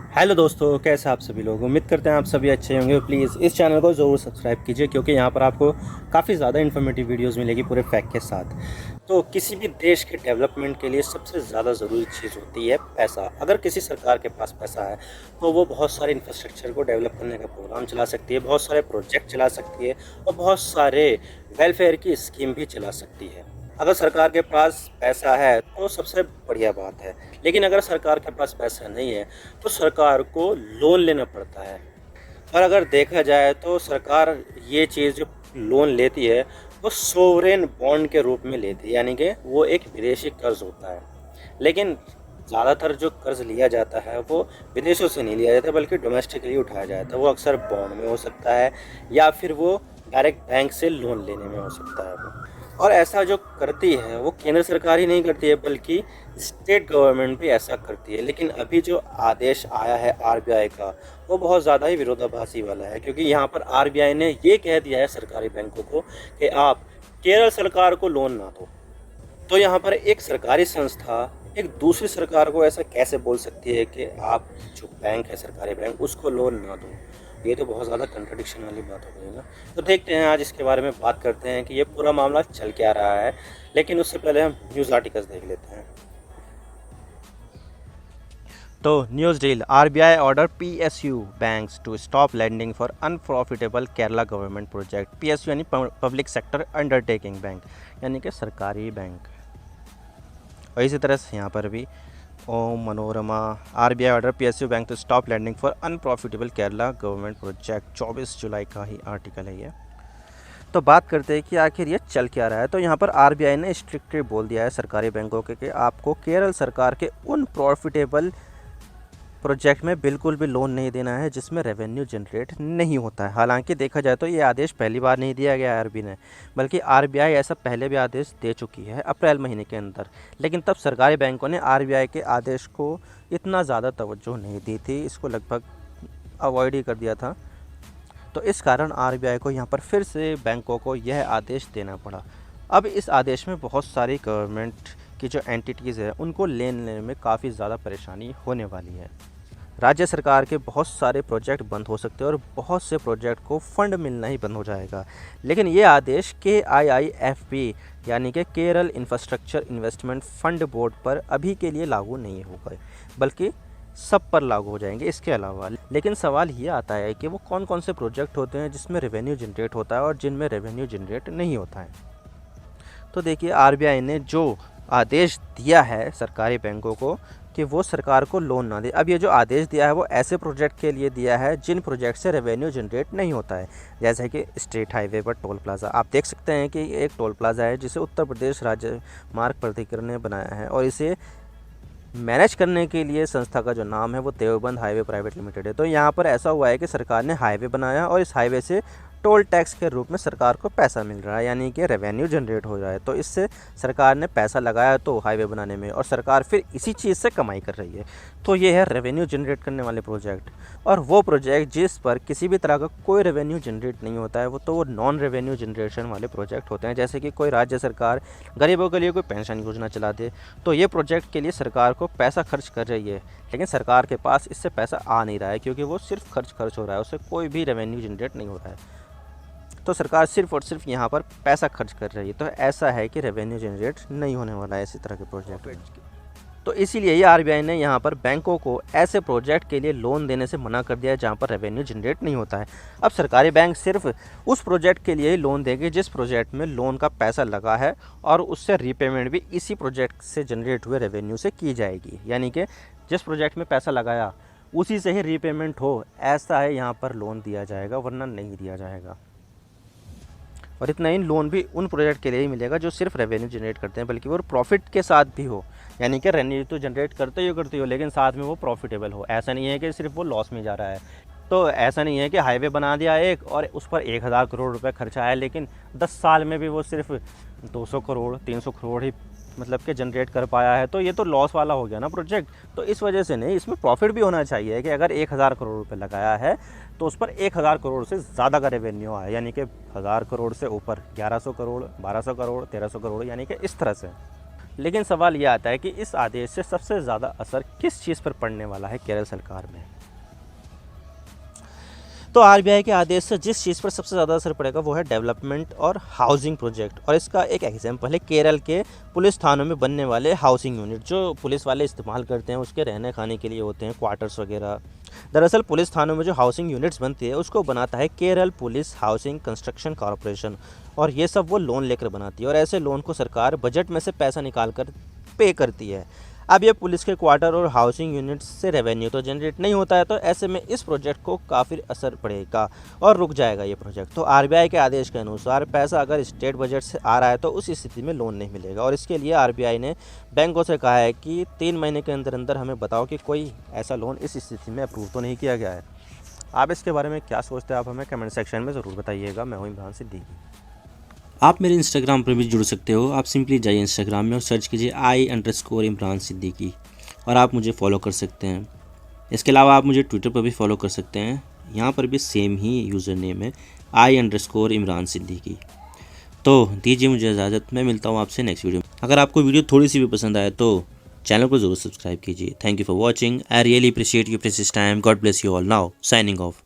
Hello दोस्तों, कैसे आप सभी लोग। उम्मीद करते हैं आप सभी अच्छे होंगे। प्लीज़ इस चैनल को ज़रूर सब्सक्राइब कीजिए क्योंकि यहाँ पर आपको काफ़ी ज़्यादा इन्फॉर्मेटिव वीडियोस मिलेगी पूरे फैक्ट के साथ। तो किसी भी देश के डेवलपमेंट के लिए सबसे ज़्यादा ज़रूरी चीज़ होती है पैसा। अगर किसी सरकार के पास पैसा है तो वो बहुत सारे इंफ्रास्ट्रक्चर को डेवलप करने का प्रोग्राम चला सकती है, बहुत सारे प्रोजेक्ट चला सकती है और बहुत सारे वेलफेयर की स्कीम भी चला सकती है। अगर सरकार के पास पैसा है तो सबसे बढ़िया बात है, लेकिन अगर सरकार के पास पैसा नहीं है तो सरकार को लोन लेना पड़ता है। और अगर देखा जाए तो सरकार ये चीज़ जो लोन लेती है वो सोवरेन बॉन्ड के रूप में लेती है, यानी कि वो एक विदेशी कर्ज होता है। लेकिन ज़्यादातर जो कर्ज लिया जाता है वो विदेशों से नहीं लिया जाता बल्कि डोमेस्टिकली उठाया जाता है। वो अक्सर बॉन्ड में हो सकता है या फिर वो डायरेक्ट बैंक से लोन लेने में हो सकता है वो। और ऐसा जो करती है वो केंद्र सरकार ही नहीं करती है बल्कि स्टेट गवर्नमेंट भी ऐसा करती है। लेकिन अभी जो आदेश आया है आरबीआई का वो बहुत ज़्यादा ही विरोधाभासी वाला है, क्योंकि यहाँ पर आरबीआई ने ये कह दिया है सरकारी बैंकों को कि आप केरल सरकार को लोन ना दो। तो यहाँ पर एक सरकारी संस्था एक दूसरी सरकार को ऐसा कैसे बोल सकती है कि आप जो बैंक है सरकारी बैंक उसको लोन ना दो। ये तो बहुत ज़्यादा कंट्रडिक्शन वाली बात हो गई ना। तो देखते हैं, आज इसके बारे में बात करते हैं कि ये पूरा मामला चल क्या रहा है। लेकिन उससे पहले हम न्यूज़ आर्टिकल्स देख लेते हैं। तो news deal, RBI order PSU banks to stop lending for unprofitable Kerala government project. PSU यानी पब्लिक सेक्टर अंडरटेकिंग बैंक, यानी कि सरकारी बैंक। और इसी तरह से यहाँ पर भी Om Manorama, RBI order PSU bank to stop lending for unprofitable Kerala government project. 24 जुलाई का ही आर्टिकल है ये। तो बात करते हैं कि आखिर ये चल क्या रहा है। तो यहाँ पर आरबीआई ने स्ट्रिक्टली बोल दिया है सरकारी बैंकों के कि आपको केरल सरकार के उन प्रॉफिटेबल प्रोजेक्ट में बिल्कुल भी लोन नहीं देना है जिसमें रेवेन्यू जनरेट नहीं होता है। हालांकि देखा जाए तो ये आदेश पहली बार नहीं दिया गया आरबीआई ने, बल्कि आरबीआई ऐसा पहले भी आदेश दे चुकी है अप्रैल महीने के अंदर। लेकिन तब सरकारी बैंकों ने आरबीआई के आदेश को इतना ज़्यादा तवज्जो नहीं दी थी, इसको लगभग अवॉइड ही कर दिया था। तो इस कारण आरबीआई को यहाँ पर फिर से बैंकों को यह आदेश देना पड़ा। अब इस आदेश में बहुत सारी गवर्नमेंट की जो एंटिटीज़ है उनको लेने में काफ़ी ज़्यादा परेशानी होने वाली है। राज्य सरकार के बहुत सारे प्रोजेक्ट बंद हो सकते हैं और बहुत से प्रोजेक्ट को फंड मिलना ही बंद हो जाएगा। लेकिन ये आदेश KIIFB यानी कि Kerala infrastructure investment fund board पर अभी के लिए लागू नहीं होगा, बल्कि सब पर लागू हो जाएंगे इसके अलावा। लेकिन सवाल ये आता है कि वो कौन कौन से प्रोजेक्ट होते हैं जिसमें रेवेन्यू जनरेट होता है और जिनमें रेवेन्यू जनरेट नहीं होता है। तो देखिए, आरबीआई ने जो आदेश दिया है सरकारी बैंकों को कि वो सरकार को लोन ना दे। अब ये जो आदेश दिया है वो ऐसे प्रोजेक्ट के लिए दिया है जिन प्रोजेक्ट से रेवेन्यू जनरेट नहीं होता है, जैसे कि स्टेट हाईवे पर टोल प्लाज़ा। आप देख सकते हैं कि एक टोल प्लाज़ा है जिसे उत्तर प्रदेश राज्य मार्ग प्राधिकरण ने बनाया है और इसे मैनेज करने के लिए संस्था का जो नाम है वो देवबंद हाईवे प्राइवेट लिमिटेड है। तो यहाँ पर ऐसा हुआ है कि सरकार ने हाईवे बनाया और इस हाईवे से टोल टैक्स के रूप में सरकार को पैसा मिल रहा है, यानी कि रेवेन्यू जनरेट हो रहा है। तो इससे सरकार ने पैसा लगाया तो हाईवे बनाने में और सरकार फिर इसी चीज़ से कमाई कर रही है। तो ये है रेवेन्यू जनरेट करने वाले प्रोजेक्ट। और वो प्रोजेक्ट जिस पर किसी भी तरह का कोई रेवेन्यू जनरेट नहीं होता है वो नॉन रेवेन्यू जनरेशन वाले प्रोजेक्ट होते हैं। जैसे कि कोई राज्य सरकार गरीबों के लिए कोई पेंशन योजना चला दे, तो ये प्रोजेक्ट के लिए सरकार को पैसा खर्च कर रही है, लेकिन सरकार के पास इससे पैसा आ नहीं रहा है क्योंकि वो सिर्फ खर्च हो रहा है, उससे कोई भी रेवेन्यू जनरेट नहीं हो रहा है। तो सरकार सिर्फ और सिर्फ यहाँ पर पैसा खर्च कर रही है। तो ऐसा है कि रेवेन्यू जनरेट नहीं होने वाला है इसी तरह के प्रोजेक्ट में। तो इसीलिए ये आरबीआई ने यहाँ पर बैंकों को ऐसे प्रोजेक्ट के लिए लोन देने से मना कर दिया है जहाँ पर रेवेन्यू जनरेट नहीं होता है। अब सरकारी बैंक सिर्फ उस प्रोजेक्ट के लिए ही लोन देंगे जिस प्रोजेक्ट में लोन का पैसा लगा है और उससे रीपेमेंट भी इसी प्रोजेक्ट से जनरेट हुए रेवेन्यू से की जाएगी, यानी कि जिस प्रोजेक्ट में पैसा लगाया उसी से ही रीपेमेंट हो, ऐसा है यहाँ पर लोन दिया जाएगा, वरना नहीं दिया जाएगा। और इतना ही लोन भी उन प्रोजेक्ट के लिए ही मिलेगा जो सिर्फ रेवेन्यू जनरेट करते हैं, बल्कि वो प्रॉफिट के साथ भी हो, यानी कि रेवेन्यू तो जनरेट करते हो लेकिन साथ में वो प्रॉफिटेबल हो। ऐसा नहीं है कि सिर्फ वो लॉस में जा रहा है। तो ऐसा नहीं है कि हाईवे बना दिया एक और उस पर 1000 करोड़ रुपए खर्चा आया, लेकिन 10 साल में भी वो सिर्फ 200 करोड़ 300 करोड़ ही मतलब कि जनरेट कर पाया है। तो ये तो लॉस वाला हो गया ना प्रोजेक्ट। तो इस वजह से नहीं, इसमें प्रॉफिट भी होना चाहिए कि अगर 1000 करोड़ रुपए लगाया है तो उस पर 1000 करोड़ से ज़्यादा का रेवेन्यू आए, यानी कि 1000 करोड़ से ऊपर 1100 करोड़ 1200 करोड़ 1300 करोड़, यानी कि इस तरह से। लेकिन सवाल ये आता है कि इस आदेश से सबसे ज़्यादा असर किस चीज़ पर पड़ने वाला है केरल सरकार में। तो आरबीआई के आदेश से जिस चीज़ पर सबसे ज़्यादा असर पड़ेगा वो है डेवलपमेंट और हाउसिंग प्रोजेक्ट। और इसका एक एग्जांपल है केरल के पुलिस थानों में बनने वाले हाउसिंग यूनिट, जो पुलिस वाले इस्तेमाल करते हैं, उसके रहने खाने के लिए होते हैं, क्वार्टर्स वगैरह। दरअसल पुलिस थानों में जो हाउसिंग यूनिट्स बनती है उसको बनाता है Kerala police housing construction corporation, और ये सब वो लोन लेकर बनाती है, और ऐसे लोन को सरकार बजट में से पैसा निकाल कर पे करती है। अब ये पुलिस के क्वार्टर और हाउसिंग यूनिट्स से रेवेन्यू तो जनरेट नहीं होता है, तो ऐसे में इस प्रोजेक्ट को काफ़ी असर पड़ेगा और रुक जाएगा ये प्रोजेक्ट। तो आरबीआई के आदेश के अनुसार पैसा अगर स्टेट बजट से आ रहा है तो उस स्थिति में लोन नहीं मिलेगा, और इसके लिए आरबीआई ने बैंकों से कहा है कि 3 महीने के अंदर अंदर हमें बताओ कि कोई ऐसा लोन इस स्थिति में अप्रूव तो नहीं किया गया है। आप इसके बारे में क्या सोचते हैं, आप हमें कमेंट सेक्शन में ज़रूर बताइएगा। मैं हूँ इमरान सिद्दीकी। आप मेरे इंस्टाग्राम पर भी जुड़ सकते हो। आप सिंपली जाइए इंस्टाग्राम में और सर्च कीजिए I_इमरान सिद्दीकी और आप मुझे फॉलो कर सकते हैं। इसके अलावा आप मुझे ट्विटर पर भी फॉलो कर सकते हैं, यहाँ पर भी सेम ही यूज़र नेम है I_इमरान सिद्दीकी। तो दीजिए मुझे इजाज़त, मैं मिलता हूँ आपसे नेक्स्ट वीडियो में। अगर आपको वीडियो थोड़ी सी भी पसंद आए तो चैनल को ज़रूर सब्सक्राइब कीजिए। Thank you for watching. I really appreciate your precious time. God bless you all. Now signing off.